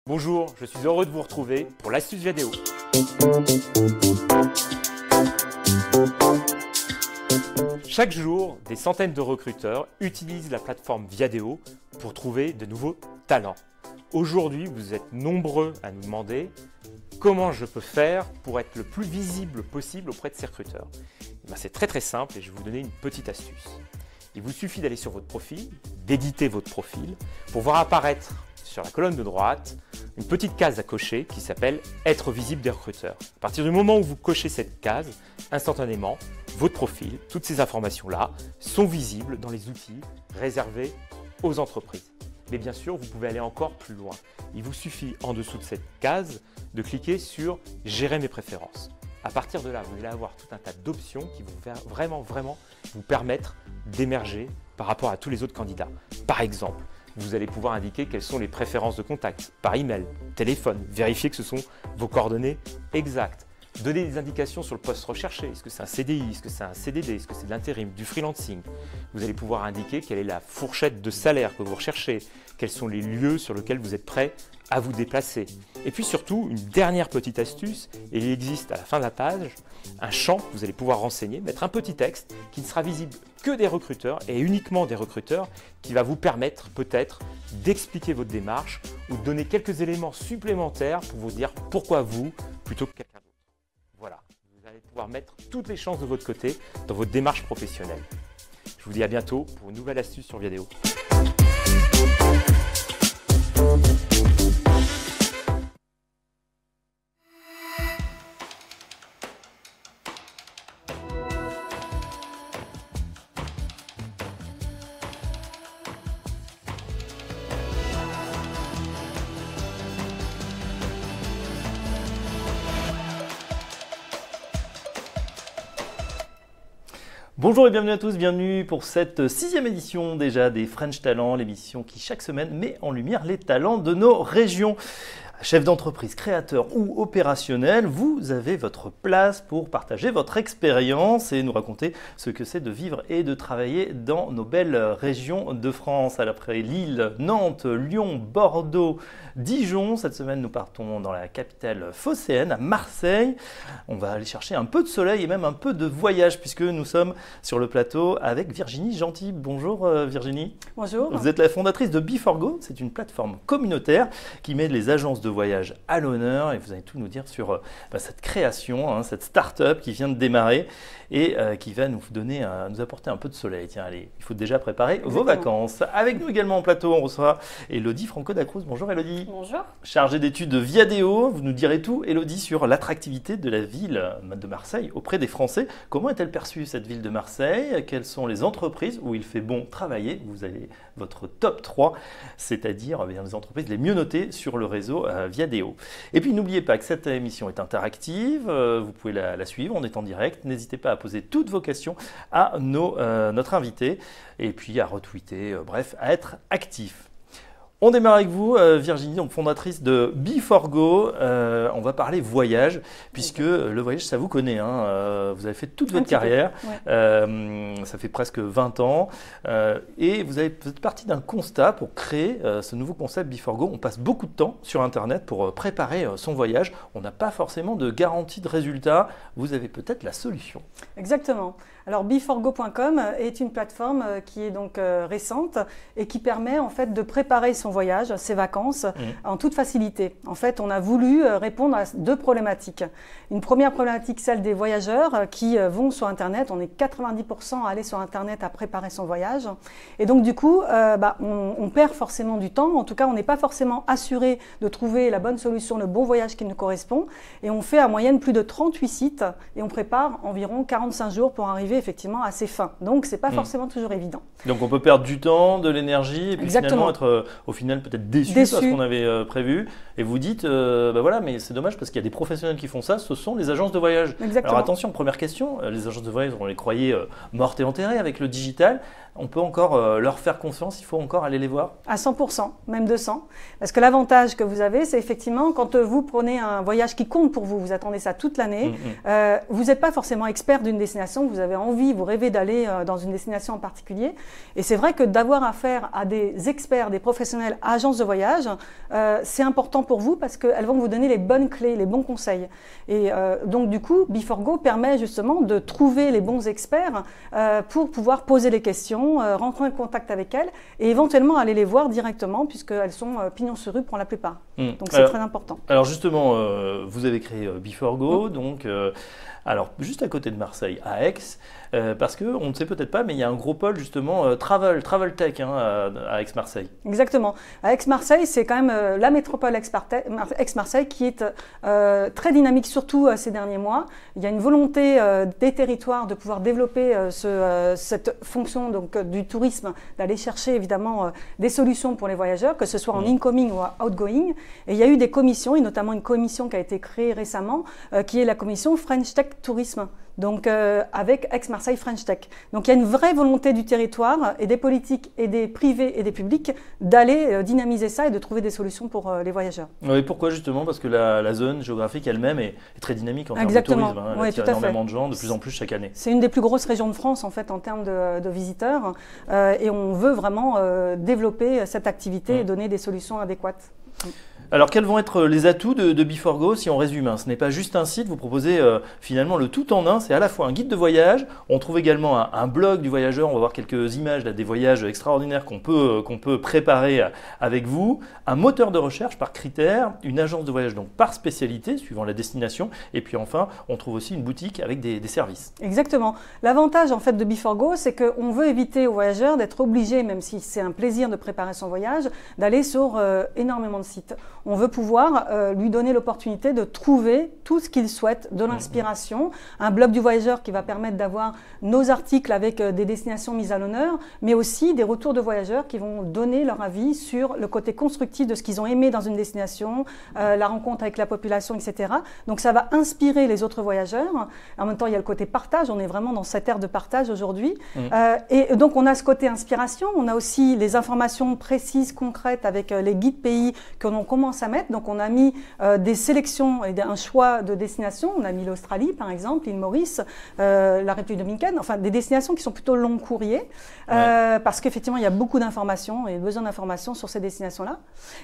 Bonjour, je suis heureux de vous retrouver pour l'astuce Viadeo. Chaque jour, des centaines de recruteurs utilisent la plateforme Viadeo pour trouver de nouveaux talents. Aujourd'hui, vous êtes nombreux à nous demander comment je peux faire pour être le plus visible possible auprès de ces recruteurs. C'est très simple et je vais vous donner une petite astuce. Il vous suffit d'aller sur votre profil, d'éditer votre profil pour voir apparaître sur la colonne de droite une petite case à cocher qui s'appelle « Être visible des recruteurs ». À partir du moment où vous cochez cette case, instantanément, votre profil, toutes ces informations-là sont visibles dans les outils réservés aux entreprises. Mais bien sûr, vous pouvez aller encore plus loin. Il vous suffit en dessous de cette case de cliquer sur « Gérer mes préférences ». À partir de là, vous allez avoir tout un tas d'options qui vont vraiment vous permettre d'émerger par rapport à tous les autres candidats. Par exemple, vous allez pouvoir indiquer quelles sont les préférences de contact par email, téléphone, vérifier que ce sont vos coordonnées exactes, donner des indications sur le poste recherché, est-ce que c'est un CDI, est-ce que c'est un CDD, est-ce que c'est de l'intérim, du freelancing. Vous allez pouvoir indiquer quelle est la fourchette de salaire que vous recherchez, quels sont les lieux sur lesquels vous êtes prêt à vous déplacer. Et puis surtout, une dernière petite astuce, et il existe à la fin de la page un champ que vous allez pouvoir renseigner, mettre un petit texte qui ne sera visible que des recruteurs et uniquement des recruteurs, qui va vous permettre peut-être d'expliquer votre démarche ou de donner quelques éléments supplémentaires pour vous dire pourquoi vous plutôt que quelqu'un d'autre. Voilà, vous allez pouvoir mettre toutes les chances de votre côté dans votre démarche professionnelle. Je vous dis à bientôt pour une nouvelle astuce sur Viadeo. Bonjour et bienvenue à tous, bienvenue pour cette 6e édition déjà des French Talents, l'émission qui chaque semaine met en lumière les talents de nos régions. Chef d'entreprise, créateur ou opérationnel, vous avez votre place pour partager votre expérience et nous raconter ce que c'est de vivre et de travailler dans nos belles régions de France. Après Lille, Nantes, Lyon, Bordeaux, Dijon, cette semaine nous partons dans la capitale phocéenne, à Marseille. On va aller chercher un peu de soleil et même un peu de voyage puisque nous sommes sur le plateau avec Virginie Gentil. Bonjour Virginie. Bonjour. Vous êtes la fondatrice de Be4Go, c'est une plateforme communautaire qui met les agences de voyage à l'honneur et vous allez tout nous dire sur cette création, cette start-up qui vient de démarrer et qui va nous apporter un peu de soleil. Tiens, allez, il faut déjà préparer vos vacances. Avec nous également en plateau, on reçoit Elodie Franco-Dacruz. Bonjour Elodie. Bonjour. Chargée d'études de Viadeo, vous nous direz tout, Elodie, sur l'attractivité de la ville de Marseille auprès des Français. Comment est-elle perçue cette ville de Marseille? Quelles sont les entreprises où il fait bon travailler? Vous avez votre top 3, c'est-à-dire les entreprises les mieux notées sur le réseau Viadeo. Et puis n'oubliez pas que cette émission est interactive, vous pouvez la suivre, on est en direct. N'hésitez pas à poser toutes vos questions à notre invité et puis à retweeter, bref, à être actif. On démarre avec vous, Virginie, donc fondatrice de Be4Go. On va parler voyage, puisque le voyage, ça vous connaît. Vous avez fait toute votre carrière, ça fait presque 20 ans. Et vous êtes parti d'un constat pour créer ce nouveau concept Be4Go. On passe beaucoup de temps sur Internet pour préparer son voyage. On n'a pas forcément de garantie de résultat. Vous avez peut-être la solution. Exactement. Alors Be4Go.com est une plateforme qui est donc récente et qui permet en fait de préparer son voyage, ses vacances en toute facilité. En fait, on a voulu répondre à deux problématiques. Une première problématique, celle des voyageurs qui vont sur Internet. On est 90% à aller sur Internet à préparer son voyage. Et donc du coup, on perd forcément du temps. En tout cas, on n'est pas forcément assuré de trouver la bonne solution, le bon voyage qui nous correspond. Et on fait en moyenne plus de 38 sites et on prépare environ 45 jours pour arriver effectivement à ses fins. Donc, c'est pas forcément toujours évident. Donc, on peut perdre du temps, de l'énergie et puis finalement être au final peut-être déçu parce qu'on avait prévu. Et vous dites, voilà, mais c'est dommage parce qu'il y a des professionnels qui font ça, ce sont les agences de voyage. Exactement. Alors attention, première question, les agences de voyage, on les croyait mortes et enterrées avec le digital. on peut encore leur faire confiance, il faut encore aller les voir? À 100%, même 200. Parce que l'avantage que vous avez, c'est effectivement quand vous prenez un voyage qui compte pour vous, vous attendez ça toute l'année, vous n'êtes pas forcément expert d'une destination, vous avez envie, vous rêvez d'aller dans une destination en particulier. Et c'est vrai que d'avoir affaire à des experts, des professionnels, agences de voyage, c'est important pour vous parce qu'elles vont vous donner les bonnes clés, les bons conseils. Et donc du coup, Before permet justement de trouver les bons experts pour pouvoir poser les questions, rentrer en contact avec elles et éventuellement aller les voir directement puisqu'elles sont pignon sur rue pour la plupart. Donc c'est très important. Alors justement, vous avez créé Before donc alors juste à côté de Marseille, à Aix, parce qu'on ne sait peut-être pas, mais il y a un gros pôle justement travel tech à Aix-Marseille. Exactement. À Aix-Marseille, c'est quand même la métropole Aix-Marseille qui est très dynamique, surtout ces derniers mois. Il y a une volonté des territoires de pouvoir développer cette fonction donc, du tourisme, d'aller chercher évidemment des solutions pour les voyageurs, que ce soit en incoming ou outgoing. Et il y a eu des commissions, et notamment une commission qui a été créée récemment, qui est la commission French Tech Tourisme. Donc avec Aix-Marseille French Tech. Donc il y a une vraie volonté du territoire et des politiques et des privés et des publics d'aller dynamiser ça et de trouver des solutions pour les voyageurs. Oui, pourquoi justement? Parce que la zone géographique elle-même est très dynamique en termes de tourisme. Elle attire énormément de gens, de plus en plus chaque année. C'est une des plus grosses régions de France en fait en termes de visiteurs et on veut vraiment développer cette activité et donner des solutions adéquates. Alors, quels vont être les atouts de Before si on résume? Ce n'est pas juste un site, vous proposez finalement le tout en un. C'est à la fois un guide de voyage, on trouve également un blog du voyageur, on va voir quelques images là, des voyages extraordinaires qu'on peut préparer avec vous, un moteur de recherche par critères, une agence de voyage donc par spécialité, suivant la destination, et puis enfin, on trouve aussi une boutique avec des services. Exactement. L'avantage en fait de Before c'est qu'on veut éviter aux voyageurs d'être obligés, même si c'est un plaisir de préparer son voyage, d'aller sur énormément de sites. On veut pouvoir lui donner l'opportunité de trouver tout ce qu'il souhaite, de l'inspiration, un blog du voyageur qui va permettre d'avoir nos articles avec des destinations mises à l'honneur, mais aussi des retours de voyageurs qui vont donner leur avis sur le côté constructif de ce qu'ils ont aimé dans une destination, la rencontre avec la population, etc. Donc ça va inspirer les autres voyageurs. En même temps, il y a le côté partage, on est vraiment dans cette ère de partage aujourd'hui. Et donc on a ce côté inspiration, on a aussi les informations précises, concrètes avec les guides pays que l'on commence à mettre. Donc on a mis des sélections et un choix de destinations. On a mis l'Australie par exemple, l'île Maurice, la République dominicaine, enfin des destinations qui sont plutôt long courrier parce qu'effectivement il y a beaucoup d'informations et besoin d'informations sur ces destinations-là.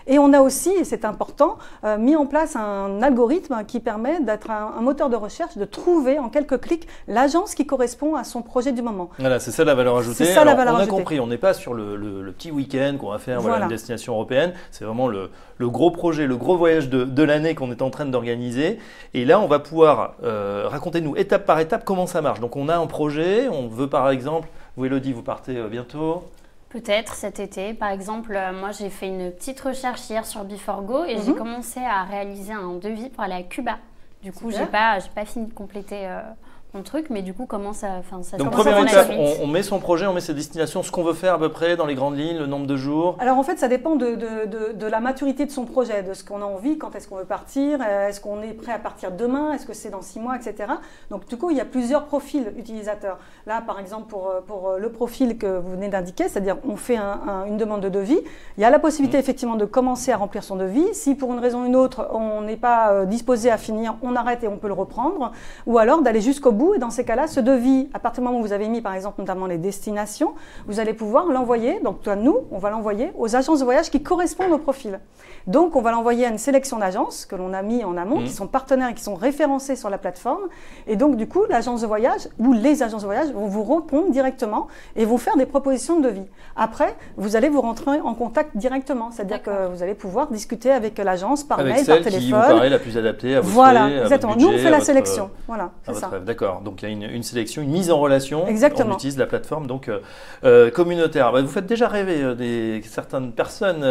Et on a aussi, et c'est important, mis en place un algorithme qui permet d'être un moteur de recherche, de trouver en quelques clics l'agence qui correspond à son projet du moment. Voilà, c'est ça la valeur ajoutée. C'est ça la valeur ajoutée. On a compris, on n'est pas sur le petit week-end qu'on va faire voilà, une destination européenne, c'est vraiment le gros projet, le gros voyage de l'année qu'on est en train d'organiser. Et là, on va pouvoir, racontez-nous étape par étape comment ça marche. Donc, on a un projet, on veut par exemple, vous Elodie, vous partez bientôt? Peut-être cet été. Par exemple, moi, j'ai fait une petite recherche hier sur Before et j'ai commencé à réaliser un devis pour aller à Cuba. Du coup, j'ai pas fini de compléter mon truc, mais du coup, comment ça Donc, première étape, on met son projet, on met ses destinations, ce qu'on veut faire à peu près dans les grandes lignes, le nombre de jours. Alors, en fait, ça dépend de la maturité de son projet, de ce qu'on a envie, quand est-ce qu'on veut partir, est-ce qu'on est prêt à partir demain, est-ce que c'est dans 6 mois, etc. Donc, du coup, il y a plusieurs profils utilisateurs. Là, par exemple, pour le profil que vous venez d'indiquer, c'est-à-dire on fait une demande de devis, il y a la possibilité effectivement de commencer à remplir son devis. Si pour une raison ou une autre, on n'est pas disposé à finir, on arrête et on peut le reprendre. Ou alors d'aller jusqu'au bout. Et dans ces cas-là, ce devis, à partir du moment où vous avez mis par exemple notamment les destinations, vous allez pouvoir l'envoyer, donc nous, on va l'envoyer aux agences de voyage qui correspondent au profil. Donc on va l'envoyer à une sélection d'agences que l'on a mis en amont, qui sont partenaires et qui sont référencés sur la plateforme. Et donc du coup, l'agence de voyage ou les agences de voyage vont vous répondre directement et vous faire des propositions de devis. Après, vous allez vous rentrer en contact directement, c'est-à-dire que vous allez pouvoir discuter avec l'agence par mail, par téléphone. Avec celle qui vous paraît la plus adaptée à vos Voilà, souhaits, exactement. Budget, Nous, on fait la sélection. Voilà, c'est ça. D'accord. Donc il y a une sélection, une mise en relation. Exactement. On utilise la plateforme donc communautaire. Vous faites déjà rêver certaines personnes,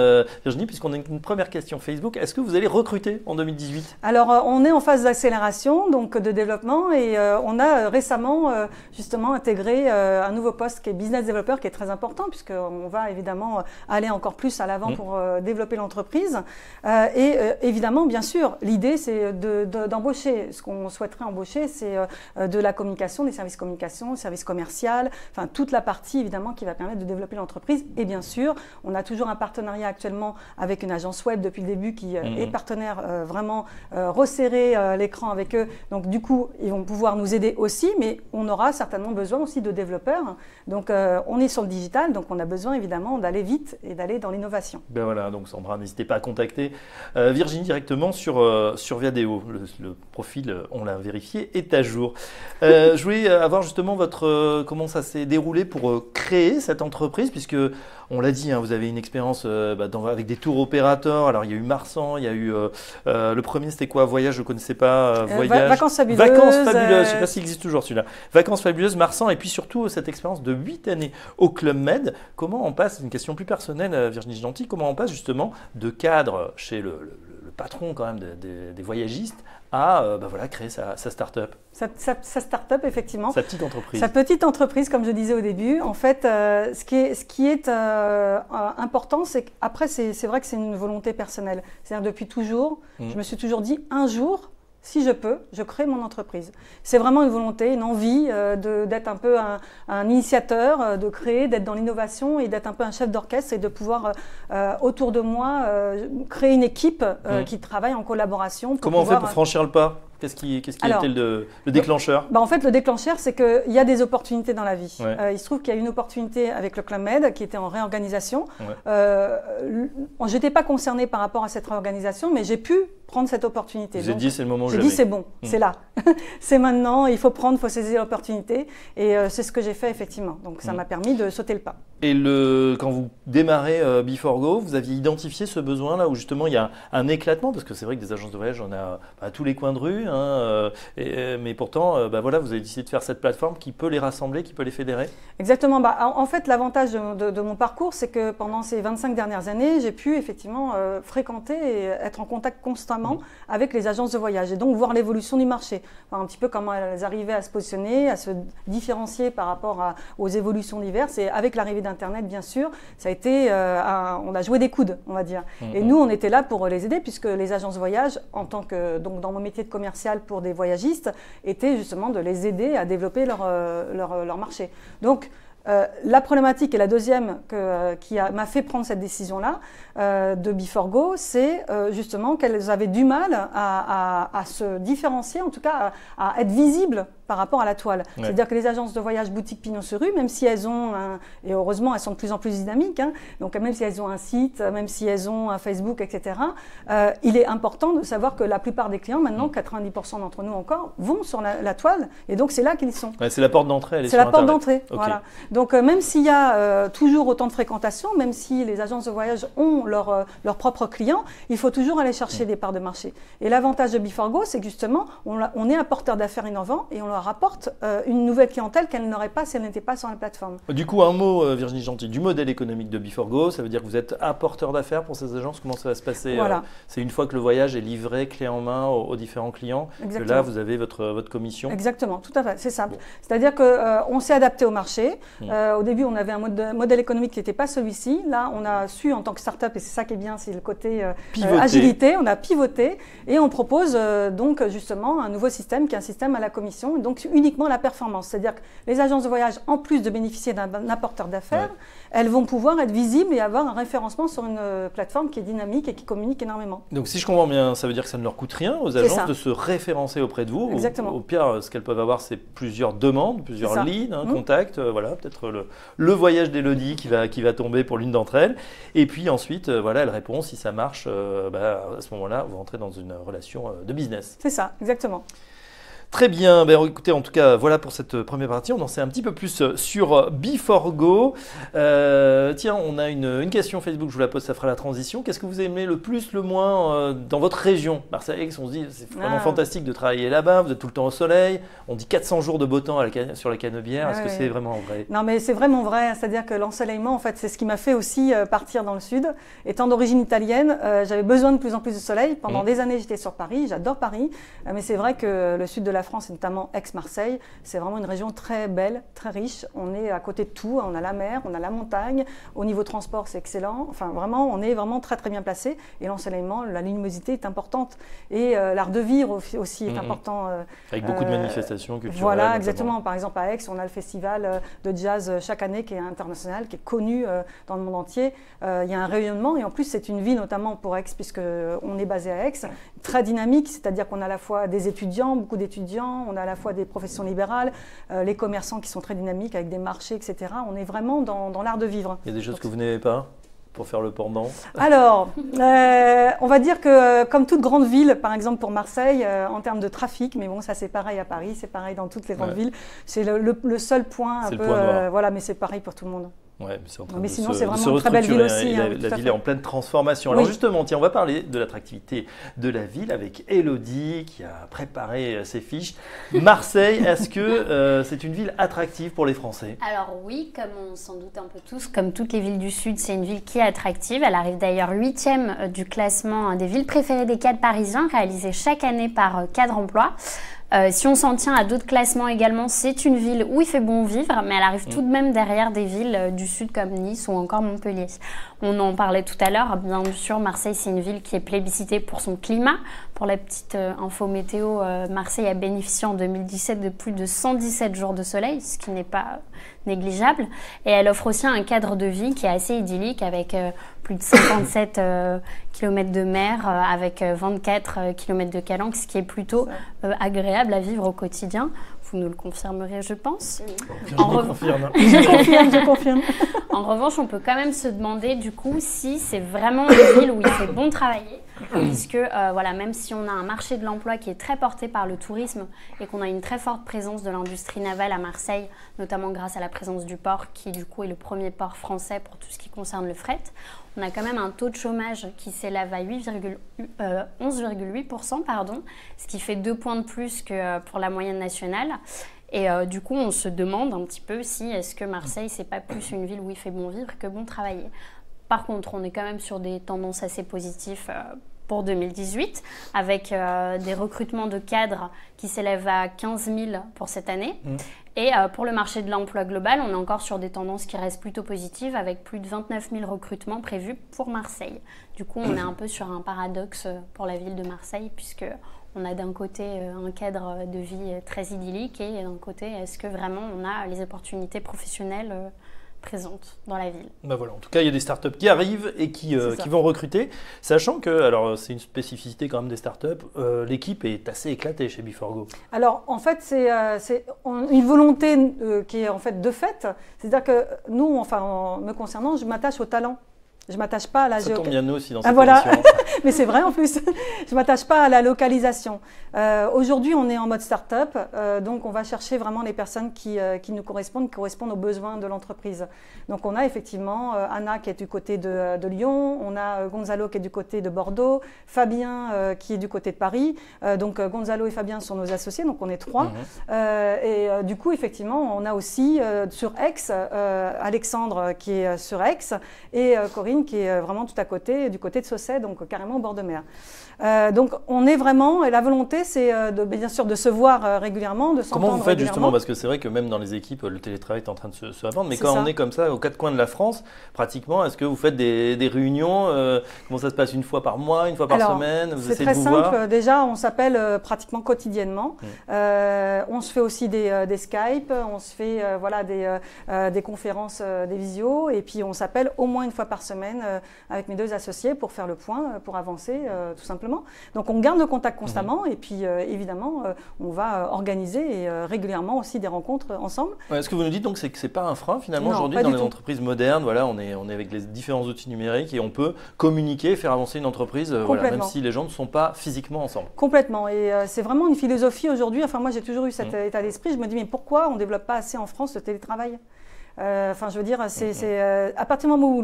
Virginie, puisqu'on a une première question Facebook. Est-ce que vous allez recruter en 2018? Alors, on est en phase d'accélération, donc de développement, et on a récemment justement intégré un nouveau poste qui est business developer, qui est très important puisqu'on va évidemment aller encore plus à l'avant pour développer l'entreprise. Et évidemment, bien sûr, l'idée c'est d'embaucher. Ce qu'on souhaiterait embaucher, c'est de la communication, des services communication, services commercial, enfin toute la partie évidemment qui va permettre de développer l'entreprise. Et bien sûr, on a toujours un partenariat actuellement avec une agence web depuis le début qui est partenaire vraiment resserrer l'écran avec eux. Donc du coup, ils vont pouvoir nous aider aussi, mais on aura certainement besoin aussi de développeurs. Donc on est sur le digital, donc on a besoin évidemment d'aller vite et d'aller dans l'innovation. Ben voilà, donc Sandra, n'hésitez pas à contacter Virginie directement sur Viadeo. Le profil, on l'a vérifié, est à jour. Je voulais avoir justement comment ça s'est déroulé pour créer cette entreprise, puisque on l'a dit, hein, vous avez une expérience avec des tours opérateurs. Alors, il y a eu Marsan, il y a eu le premier, c'était quoi? Voyage, je ne connaissais pas. Voyage. Vacances fabuleuses. Vacances fabuleuses, je ne sais pas s'il existe toujours celui-là. Vacances fabuleuses, Marsan, et puis surtout cette expérience de 8 années au Club Med. Comment on passe, c'est une question plus personnelle, Virginie Gentil, comment on passe justement de cadre chez le patron quand même des voyagistes à créer sa start-up? Sa start-up, effectivement. Sa petite entreprise. Sa petite entreprise, comme je disais au début. En fait, ce qui est important, c'est qu'après, c'est vrai que c'est une volonté personnelle. C'est-à-dire depuis toujours, je me suis toujours dit, un jour, si je peux, je crée mon entreprise. C'est vraiment une volonté, une envie d'être un peu un initiateur, de créer, d'être dans l'innovation et d'être un peu un chef d'orchestre et de pouvoir, autour de moi, créer une équipe qui travaille en collaboration. Comment on fait pour franchir le pas? Qu'est-ce qui était le déclencheur? En fait, le déclencheur, c'est qu'il y a des opportunités dans la vie. Ouais. Il se trouve qu'il y a une opportunité avec le Club Med qui était en réorganisation. Ouais. Je n'étais pas concernée par rapport à cette réorganisation, mais j'ai pu prendre cette opportunité. Vous avez dit, c'est le moment où je j'ai dit, c'est bon, c'est là. C'est maintenant, il faut saisir l'opportunité. Et c'est ce que j'ai fait, effectivement. Donc, ça m'a permis de sauter le pas. Et quand vous démarrez Before-Go, vous aviez identifié ce besoin-là où justement il y a un éclatement, parce que c'est vrai que des agences de voyage, on a à tous les coins de rue, mais pourtant, vous avez décidé de faire cette plateforme qui peut les rassembler, qui peut les fédérer. Exactement. En fait, l'avantage de mon parcours, c'est que pendant ces 25 dernières années, j'ai pu effectivement fréquenter et être en contact constamment avec les agences de voyage et donc voir l'évolution du marché. Enfin, un petit peu comment elles arrivaient à se positionner, à se différencier par rapport aux évolutions diverses. Et avec l'arrivée d'Internet, bien sûr, ça a été, on a joué des coudes, on va dire. Et nous, on était là pour les aider puisque les agences de voyage, en tant que, donc dans mon métier de commercial pour des voyagistes, étaient justement de les aider à développer leur marché. Donc, la problématique et la deuxième qui m'a fait prendre cette décision-là de Before-Go, c'est justement qu'elles avaient du mal à se différencier, en tout cas à être visibles par rapport à la toile. Ouais. C'est-à-dire que les agences de voyage boutique Pignon sur rue, même si elles ont, et heureusement elles sont de plus en plus dynamiques, donc même si elles ont un site, même si elles ont un Facebook, etc., il est important de savoir que la plupart des clients, maintenant 90% d'entre nous encore, vont sur la toile, et donc c'est là qu'ils sont. Ouais, c'est la porte d'entrée. C'est la porte d'entrée, okay. Voilà. Donc même s'il y a toujours autant de fréquentation, même si les agences de voyage ont leurs propres clients, il faut toujours aller chercher des parts de marché. Et l'avantage de Before-Go, c'est que justement, on est un porteur d'affaires innovant et on leur apporte une nouvelle clientèle qu'elle n'aurait pas si elle n'était pas sur la plateforme. Du coup, un mot, Virginie Gentil, du modèle économique de Before-Go, ça veut dire que vous êtes un porteur d'affaires pour ces agences. Comment ça va se passer? Voilà. C'est une fois que le voyage est livré, clé en main aux différents clients, que là, vous avez votre commission? Exactement, tout à fait, c'est simple. Bon. C'est-à-dire qu'on s'est adapté au marché. Au début, on avait un modèle économique qui n'était pas celui-ci. Là, on a su, en tant que start-up, et c'est ça qui est bien, c'est le côté agilité, on a pivoté et on propose donc justement un nouveau système qui est un système à la commission, donc uniquement la performance. C'est-à-dire que les agences de voyage, en plus de bénéficier d'un apporteur d'affaires, elles vont pouvoir être visibles et avoir un référencement sur une plateforme qui est dynamique et qui communique énormément. Donc si je comprends bien, ça veut dire que ça ne leur coûte rien aux agences de se référencer auprès de vous. Exactement. Au pire, ce qu'elles peuvent avoir, c'est plusieurs demandes, plusieurs leads, contacts, voilà, peut-être le voyage d'Élodie qui va tomber pour l'une d'entre elles. Et puis ensuite, elle répond. Si ça marche, à ce moment-là, vous rentrez dans une relation de business. C'est ça, exactement. Très bien, écoutez, en tout cas, voilà pour cette première partie. On en sait un petit peu plus sur Before-Go. Tiens, on a une question Facebook, je vous la pose, ça fera la transition. Qu'est-ce que vous aimez le plus, le moins dans votre région? Marseille, on se dit, c'est vraiment fantastique de travailler là-bas, vous êtes tout le temps au soleil. On dit 400 jours de beau temps sur la Canebière. Est-ce que c'est vraiment vrai? Non, mais c'est vraiment vrai. C'est-à-dire que l'ensoleillement, en fait, c'est ce qui m'a fait aussi partir dans le sud. Étant d'origine italienne, j'avais besoin de plus en plus de soleil. Pendant des années, j'étais sur Paris. J'adore Paris. Mais c'est vrai que le sud de la la France, et notamment Aix-Marseille, c'est vraiment une région très belle, très riche. On est à côté de tout, on a la mer, on a la montagne. Au niveau transport, c'est excellent. Enfin, vraiment, on est vraiment très très bien placé. Et l'ensoleillement, la luminosité est importante. Et l'art de vivre aussi est important. Avec beaucoup de manifestations culturelles. Voilà, notamment. exactement. Par exemple, à Aix, on a le festival de jazz chaque année qui est international, qui est connu dans le monde entier. Il y a un rayonnement et en plus, c'est une ville notamment pour Aix, puisqu'on est basé à Aix, très dynamique, c'est-à-dire qu'on a à la fois des étudiants, beaucoup d'étudiants, on a à la fois des professions libérales, les commerçants qui sont très dynamiques avec des marchés, etc. On est vraiment dans l'art de vivre. Il y a des choses que vous n'aimez pas pour faire le pendant? Alors, on va dire que comme toute grande ville, par exemple pour Marseille, en termes de trafic, mais bon, ça c'est pareil à Paris, c'est pareil dans toutes les grandes villes, c'est le seul point un peu, voilà, mais c'est pareil pour tout le monde. Ouais, mais c'est en train mais de sinon, se, c'est de vraiment se une très belle ville restructurer, aussi. hein, la ville est en pleine transformation. Alors justement, tiens, on va parler de l'attractivité de la ville avec Élodie qui a préparé ses fiches. Marseille, est-ce que c'est une ville attractive pour les Français? Alors oui, comme on s'en doute un peu tous, comme toutes les villes du Sud, c'est une ville qui est attractive. Elle arrive d'ailleurs 8e du classement des villes préférées des cadres parisiens, réalisé chaque année par Cadre Emploi. Si on s'en tient à d'autres classements également, c'est une ville où il fait bon vivre, mais elle arrive tout de même derrière des villes du Sud comme Nice ou encore Montpellier. On en parlait tout à l'heure, bien sûr, Marseille, c'est une ville qui est plébiscitée pour son climat. Pour la petite info météo, Marseille a bénéficié en 2017 de plus de 117 jours de soleil, ce qui n'est pas négligeable. Et elle offre aussi un cadre de vie qui est assez idyllique avec plus de 57 km de mer, avec 24 km de calanque, ce qui est plutôt agréable à vivre au quotidien. Vous nous le confirmerez, je pense. Je confirme. Je confirme. En revanche, on peut quand même se demander du coup si c'est vraiment une ville où il fait bon travailler. Puisque voilà, même si on a un marché de l'emploi qui est très porté par le tourisme et qu'on a une très forte présence de l'industrie navale à Marseille, notamment grâce à la présence du port qui du coup est le premier port français pour tout ce qui concerne le fret, on a quand même un taux de chômage qui s'élève à 11,8%, ce qui fait 2 points de plus que pour la moyenne nationale. Et du coup, on se demande un petit peu si est-ce que Marseille, c'est pas plus une ville où il fait bon vivre que bon travailler. Par contre, on est quand même sur des tendances assez positives pour 2018, avec des recrutements de cadres qui s'élèvent à 15 000 pour cette année. Et pour le marché de l'emploi global, on est encore sur des tendances qui restent plutôt positives, avec plus de 29 000 recrutements prévus pour Marseille. Du coup, on est un peu sur un paradoxe pour la ville de Marseille, puisque on a d'un côté un cadre de vie très idyllique, et d'un côté, est-ce que vraiment on a les opportunités professionnelles présentes dans la ville. Ben voilà, en tout cas, il y a des startups qui arrivent et qui vont recruter, sachant que, alors c'est une spécificité quand même des startups, l'équipe est assez éclatée chez Biforgo. Alors en fait, c'est une volonté qui est en fait de fait, c'est-à-dire que nous, enfin, me concernant, je m'attache au talent. Je ne m'attache pas à la Ça tombe bien nous aussi dans cette voilà. émission. Mais c'est vrai en plus. Je ne m'attache pas à la localisation. Aujourd'hui, on est en mode start-up, donc on va chercher vraiment les personnes qui nous correspondent, qui correspondent aux besoins de l'entreprise. Donc on a effectivement Anna qui est du côté de Lyon, on a Gonzalo qui est du côté de Bordeaux, Fabien qui est du côté de Paris. Donc Gonzalo et Fabien sont nos associés, donc on est 3. Et du coup, effectivement, on a aussi sur Aix, Alexandre qui est sur Aix et Corinne qui est vraiment tout à côté, du côté de Sausset, donc carrément au bord de mer. Donc on est vraiment, et la volonté c'est bien sûr de se voir régulièrement, de s'entendre. Comment vous faites justement, parce que c'est vrai que même dans les équipes, le télétravail est en train de se répandre, mais quand on est comme ça aux 4 coins de la France, pratiquement, est-ce que vous faites des réunions, comment ça se passe, une fois par mois, une fois par semaine, vous essayez de vous voir? C'est très simple, déjà on s'appelle pratiquement quotidiennement, on se fait aussi des Skype, on se fait voilà, des conférences, des visios, et puis on s'appelle au moins une fois par semaine avec mes 2 associés pour faire le point, pour avancer tout simplement. Donc on garde le contact constamment et puis évidemment on va organiser régulièrement aussi des rencontres ensemble. Ouais, ce que vous nous dites donc c'est que c'est pas un frein finalement aujourd'hui dans les entreprises modernes, voilà, on est avec les différents outils numériques et on peut communiquer, faire avancer une entreprise voilà, même si les gens ne sont pas physiquement ensemble. Complètement, et c'est vraiment une philosophie aujourd'hui, enfin moi j'ai toujours eu cet état d'esprit, je me dis mais pourquoi on ne développe pas assez en France le télétravail ? Enfin, je veux dire, à partir du moment où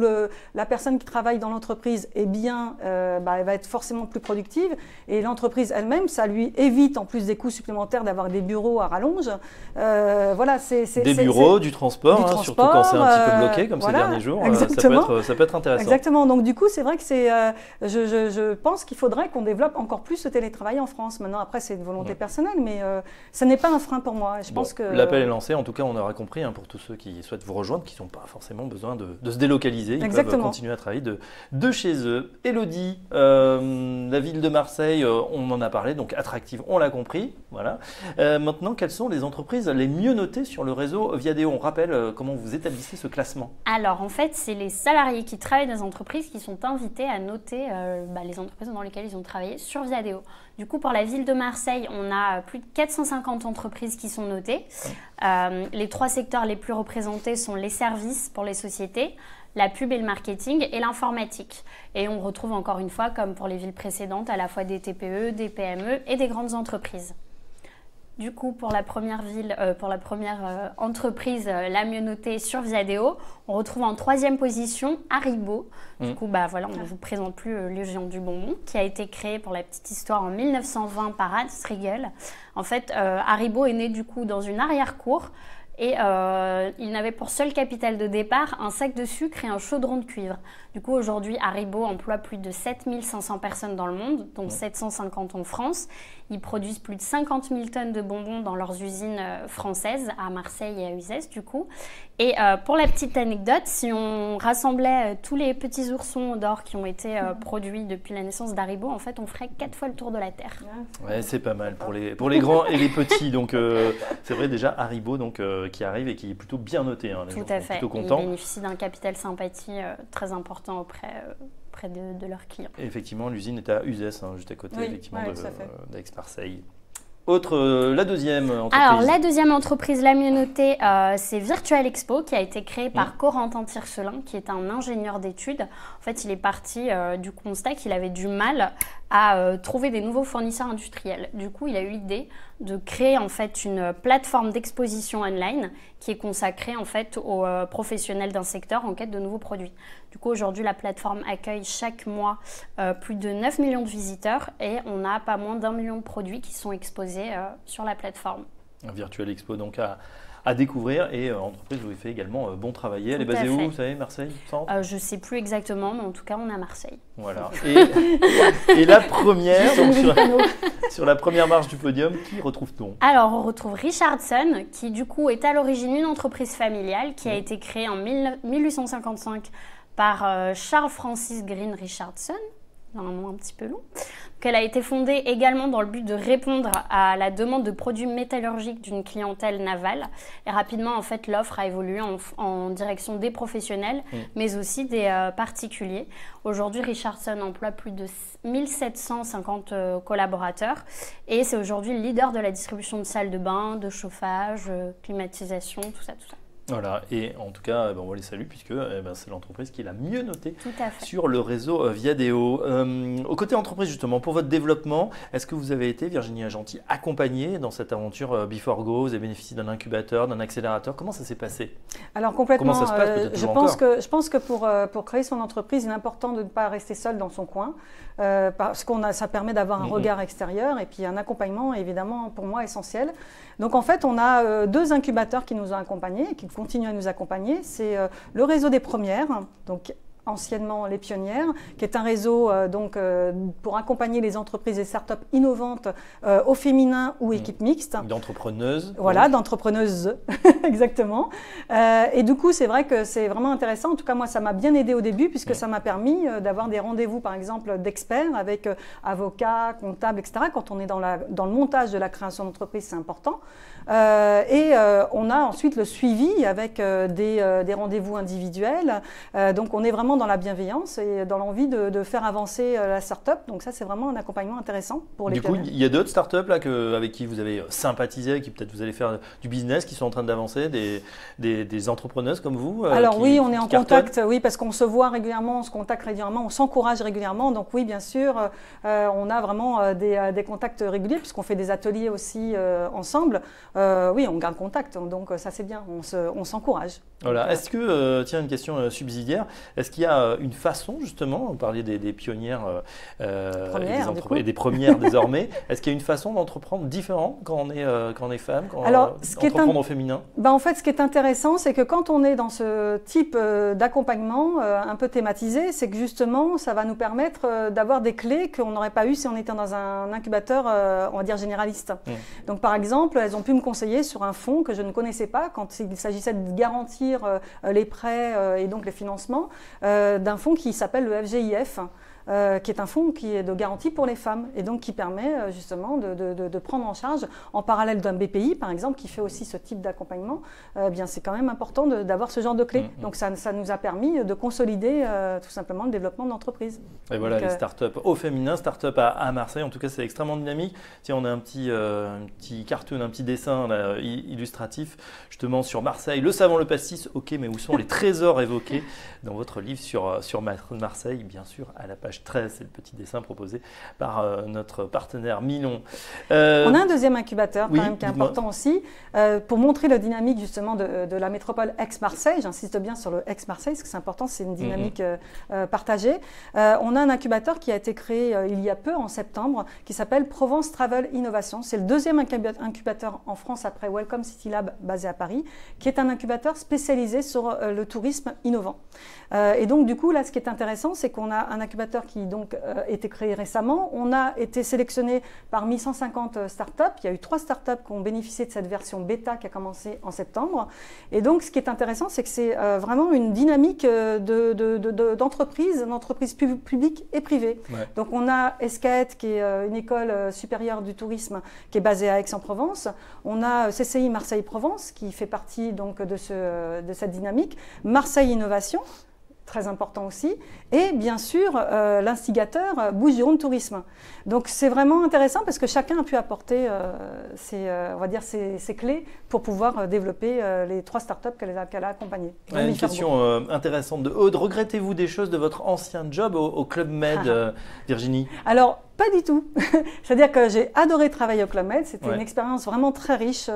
la personne qui travaille dans l'entreprise est bien, elle va être forcément plus productive. Et l'entreprise elle-même, ça lui évite, en plus des coûts supplémentaires, d'avoir des bureaux à rallonge. Voilà, des bureaux, du transport, surtout quand c'est un petit peu bloqué, comme ces derniers jours. Ça peut être intéressant. Exactement. Donc, du coup, c'est vrai que je pense qu'il faudrait qu'on développe encore plus le télétravail en France. Maintenant, après, c'est une volonté personnelle, mais ça n'est pas un frein pour moi. Je pense que l'appel est lancé. En tout cas, on aura compris pour tous ceux qui souhaitent vous rejoindre, qui n'ont pas forcément besoin de se délocaliser. Ils peuvent continuer à travailler de chez eux. Élodie, la ville de Marseille, on en a parlé, donc attractive, on l'a compris. Voilà. Maintenant, quelles sont les entreprises les mieux notées sur le réseau Viadeo? On rappelle comment vous établissez ce classement. Alors, en fait, c'est les salariés qui travaillent dans les entreprises qui sont invités à noter les entreprises dans lesquelles ils ont travaillé sur Viadeo. Du coup, pour la ville de Marseille, on a plus de 450 entreprises qui sont notées. Les 3 secteurs les plus représentés sont les services pour les sociétés, la pub et le marketing et l'informatique. Et on retrouve encore une fois, comme pour les villes précédentes, à la fois des TPE, des PME et des grandes entreprises. Du coup, pour la première entreprise la mieux notée sur Viadeo, on retrouve en 3e position Haribo. Du coup, voilà, on ne vous présente plus le géant du bonbon, qui a été créé pour la petite histoire en 1920 par Hans Riegel. En fait, Haribo est né du coup dans une arrière-cour. Et il n'avait pour seul capital de départ un sac de sucre et un chaudron de cuivre. Du coup, aujourd'hui, Haribo emploie plus de 7500 personnes dans le monde, dont 750 en France. Ils produisent plus de 50 000 tonnes de bonbons dans leurs usines françaises, à Marseille et à Uzès, du coup. Et pour la petite anecdote, si on rassemblait tous les petits oursons d'or qui ont été produits depuis la naissance d'Haribo, en fait, on ferait 4 fois le tour de la Terre. Ouais, c'est pas mal pour les grands et les petits. Donc, c'est vrai déjà Haribo qui arrive et qui est plutôt bien noté. Les Tout gens à sont fait. plutôt contents. Ils bénéficient d'un capital sympathie très important auprès de leurs clients. Et effectivement, l'usine est à Uzès, juste à côté d'Aix-Marseille. La deuxième entreprise. Alors, la deuxième entreprise la mieux notée, c'est Virtual Expo, qui a été créée par Corentin Tircelin, qui est un ingénieur d'études. En fait, il est parti du constat qu'il avait du mal à trouver des nouveaux fournisseurs industriels. Du coup, il a eu l'idée de créer en fait une plateforme d'exposition online qui est consacrée en fait aux professionnels d'un secteur en quête de nouveaux produits. Du coup, aujourd'hui, la plateforme accueille chaque mois plus de 9 millions de visiteurs et on a pas moins d'1 million de produits qui sont exposés sur la plateforme. Un Virtual Expo donc à découvrir et entreprise où il fait également bon travailler. Elle est basée où, vous savez, Marseille, centre je ne sais plus exactement, mais en tout cas, on est à Marseille. Voilà. Et la première, donc sur la première marche du podium, qui retrouve-t-on? Alors, on retrouve Richardson, qui du coup est à l'origine une entreprise familiale qui a été créée en 1855 par Charles Francis Green Richardson. Un nom un petit peu long. Elle a été fondée également dans le but de répondre à la demande de produits métallurgiques d'une clientèle navale. Et rapidement, en fait, l'offre a évolué en direction des professionnels, mais aussi des particuliers. Aujourd'hui, Richardson emploie plus de 1750 collaborateurs et c'est aujourd'hui le leader de la distribution de salles de bain, de chauffage, climatisation, tout ça. Voilà, et en tout cas, on les salue puisque c'est l'entreprise qui est la mieux notée sur le réseau Viadeo. Au côté entreprise, justement, pour votre développement, est-ce que vous avez été, Virginie Agenti, accompagnée dans cette aventure Before-Go? Vous avez bénéficié d'un incubateur, d'un accélérateur. Comment ça s'est passé? Alors complètement, comment ça se passe, je pense que pour créer son entreprise, il est important de ne pas rester seul dans son coin parce que ça permet d'avoir un regard extérieur et puis un accompagnement, évidemment, pour moi, essentiel. Donc en fait, on a 2 incubateurs qui nous ont accompagnés, qui continuent à nous accompagner. C'est le réseau des premières, donc anciennement les pionnières, qui est un réseau pour accompagner les entreprises et startups innovantes au féminin ou équipe mixte. D'entrepreneuses. Voilà, d'entrepreneuses, exactement. Et du coup, c'est vrai que c'est vraiment intéressant. En tout cas, moi, ça m'a bien aidé au début puisque ça m'a permis d'avoir des rendez-vous, par exemple, d'experts avec avocats, comptables, etc. Quand on est dans le montage de la création d'entreprise, c'est important. Et on a ensuite le suivi avec des rendez-vous individuels. Donc, on est vraiment dans la bienveillance et dans l'envie de faire avancer la start-up. Donc ça, c'est vraiment un accompagnement intéressant pour les Du coup, pionniers. il y a d'autres startups là, avec qui vous avez sympathisé, avec qui peut-être vous allez faire du business, qui sont en train d'avancer, des entrepreneuses comme vous Alors oui, on est en cartonnent. contact, oui, parce qu'on se voit régulièrement, on se contacte régulièrement, on s'encourage régulièrement. Donc oui, bien sûr, on a vraiment des contacts réguliers puisqu'on fait des ateliers aussi ensemble. Oui, on garde contact, donc ça c'est bien, on s'encourage. Voilà. Est-ce que, tiens, une question subsidiaire, est-ce qu'il y a une façon justement, on parlait des pionnières et des premières désormais, est-ce qu'il y a une façon d'entreprendre différente quand on est femme, entreprendre au féminin? En fait, ce qui est intéressant, c'est que quand on est dans ce type d'accompagnement un peu thématisé, c'est que justement, ça va nous permettre d'avoir des clés qu'on n'aurait pas eues si on était dans un incubateur, on va dire, généraliste. Donc par exemple, elles ont pu me conseiller sur un fonds que je ne connaissais pas quand il s'agissait de garantir les prêts et donc les financements d'un fonds qui s'appelle le FGIF. Qui est un fonds qui est de garantie pour les femmes et donc qui permet justement de prendre en charge, en parallèle d'un BPI par exemple, qui fait aussi ce type d'accompagnement, bien c'est quand même important d'avoir ce genre de clés. Donc ça nous a permis de consolider tout simplement le développement de l'entreprise. Et voilà, les startups au féminin, startup à Marseille, en tout cas c'est extrêmement dynamique. Tiens, on a un petit cartoon, un petit dessin là, illustratif justement sur Marseille, le savon, le pastis, ok, mais où sont les trésors évoqués dans votre livre sur Marseille, bien sûr, à la page 13, c'est le petit dessin proposé par notre partenaire Milon. On a un deuxième incubateur quand même qui est important aussi pour montrer la dynamique justement de la métropole Aix-Marseille. J'insiste bien sur le Aix-Marseille parce que c'est important, c'est une dynamique partagée. On a un incubateur qui a été créé il y a peu, en septembre, qui s'appelle Provence Travel Innovation. C'est le deuxième incubateur en France après Welcome City Lab basé à Paris, qui est un incubateur spécialisé sur le tourisme innovant. Et donc du coup là, ce qui est intéressant, c'est qu'on a un incubateur qui donc été créé récemment. On a été sélectionné parmi 150 startups. Il y a eu 3 startups qui ont bénéficié de cette version bêta qui a commencé en septembre. Et donc, ce qui est intéressant, c'est que c'est vraiment une dynamique d'entreprise, d'entreprise publique et privée. Ouais. Donc, on a ESCAET, qui est une école supérieure du tourisme, qui est basée à Aix-en-Provence. On a CCI Marseille-Provence, qui fait partie donc de cette dynamique. Marseille Innovation, très important aussi, et bien sûr l'instigateur Bouches-du-Rhône Tourisme. Donc c'est vraiment intéressant parce que chacun a pu apporter ses clés pour pouvoir développer les 3 startups qu'elle a accompagnées. Ouais, une question intéressante de Aude. Regrettez-vous des choses de votre ancien job au Club Med, Virginie? Alors, pas du tout. C'est-à-dire que j'ai adoré travailler au Club Med. C'était une expérience vraiment très riche,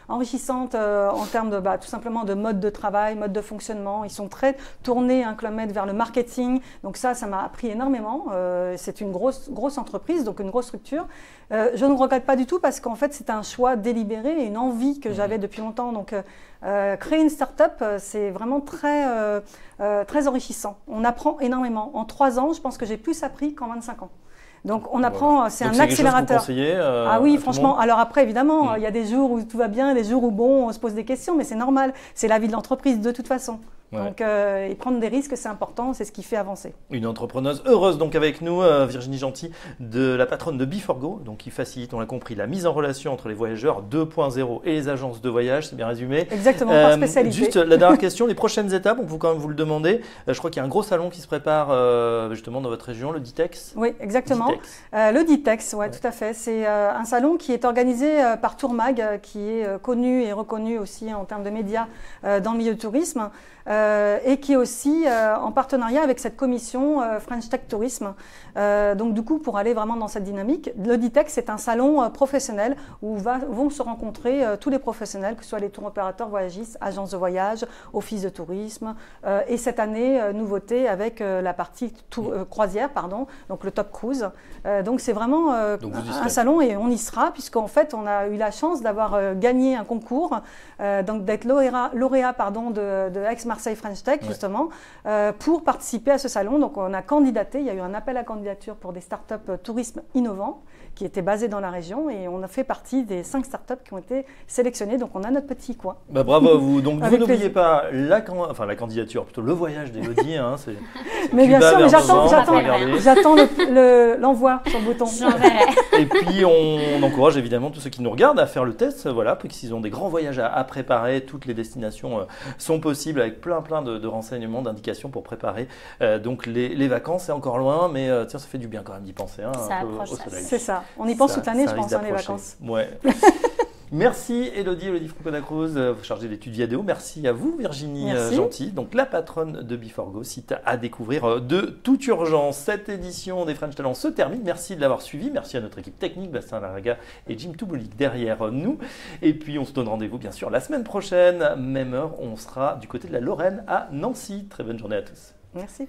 enrichissante en termes de tout simplement de mode de travail, mode de fonctionnement. Ils sont très tournés, un Club Med, vers le marketing. Donc ça m'a appris énormément. C'est une grosse entreprise, donc une grosse structure. Je ne regrette pas du tout parce qu'en fait, c'est un choix délibéré et une envie que j'avais depuis longtemps. Donc, créer une start-up, c'est vraiment très enrichissant. On apprend énormément. En 3 ans, je pense que j'ai plus appris qu'en 25 ans. Donc on apprend, c'est un accélérateur. Ah oui, franchement. Alors après, évidemment, il y a des jours où tout va bien, des jours où on se pose des questions, mais c'est normal. C'est la vie de l'entreprise de toute façon. Ouais. Donc, et prendre des risques, c'est important, c'est ce qui fait avancer. Une entrepreneuse heureuse donc avec nous, Virginie Gentil, de la patronne de Before-Go, donc qui facilite, on l'a compris, la mise en relation entre les voyageurs 2.0 et les agences de voyage, c'est bien résumé. Exactement, par spécialité. Juste la dernière question, les prochaines étapes, on peut quand même vous le demander. Je crois qu'il y a un gros salon qui se prépare justement dans votre région, le Ditex. Oui, exactement. Le Ditex, ouais, tout à fait. C'est un salon qui est organisé par Tourmag, qui est connu et reconnu aussi en termes de médias dans le milieu du tourisme. Et qui est aussi en partenariat avec cette commission French Tech Tourisme. Donc du coup, pour aller vraiment dans cette dynamique, le Ditex, c'est un salon professionnel où vont se rencontrer tous les professionnels, que ce soit les tour opérateurs voyagistes, agences de voyage, offices de tourisme, et cette année, nouveauté avec la partie croisière, donc le Top Cruise. Donc c'est vraiment un salon et on y sera, puisqu'en fait, on a eu la chance d'avoir gagné un concours, donc d'être lauréat de Aix-Marseille French Tech, justement, pour participer à ce salon. Donc on a candidaté, il y a eu un appel à candidature pour des startups tourisme innovants qui était basée dans la région et on a fait partie des 5 startups qui ont été sélectionnées. Donc on a notre petit coin. Bravo à vous. Donc vous n'oubliez plaisir. pas la candidature, plutôt le voyage d'Élodie. Hein, mais bien sûr, mais j'attends l'envoi sur le bouton. Et puis on encourage évidemment tous ceux qui nous regardent à faire le test. Voilà, parce qu'ils ont des grands voyages à préparer. Toutes les destinations sont possibles avec plein de renseignements, d'indications pour préparer donc les vacances. C'est encore loin, mais tiens, ça fait du bien quand même d'y penser. Hein, ça un peu approche, au soleil. C'est ça. On y pense toute l'année, je pense, les vacances. Ouais. Merci Élodie Franco-Dacruz, chargée d'études Viadeo. Merci à vous Virginie Gentil, donc la patronne de Before-Go, site à découvrir de toute urgence. Cette édition des French Talents se termine. Merci de l'avoir suivi. Merci à notre équipe technique, Bastien Laraga et Jim Toubolik derrière nous. Et puis on se donne rendez-vous bien sûr la semaine prochaine, même heure, on sera du côté de la Lorraine à Nancy. Très bonne journée à tous. Merci.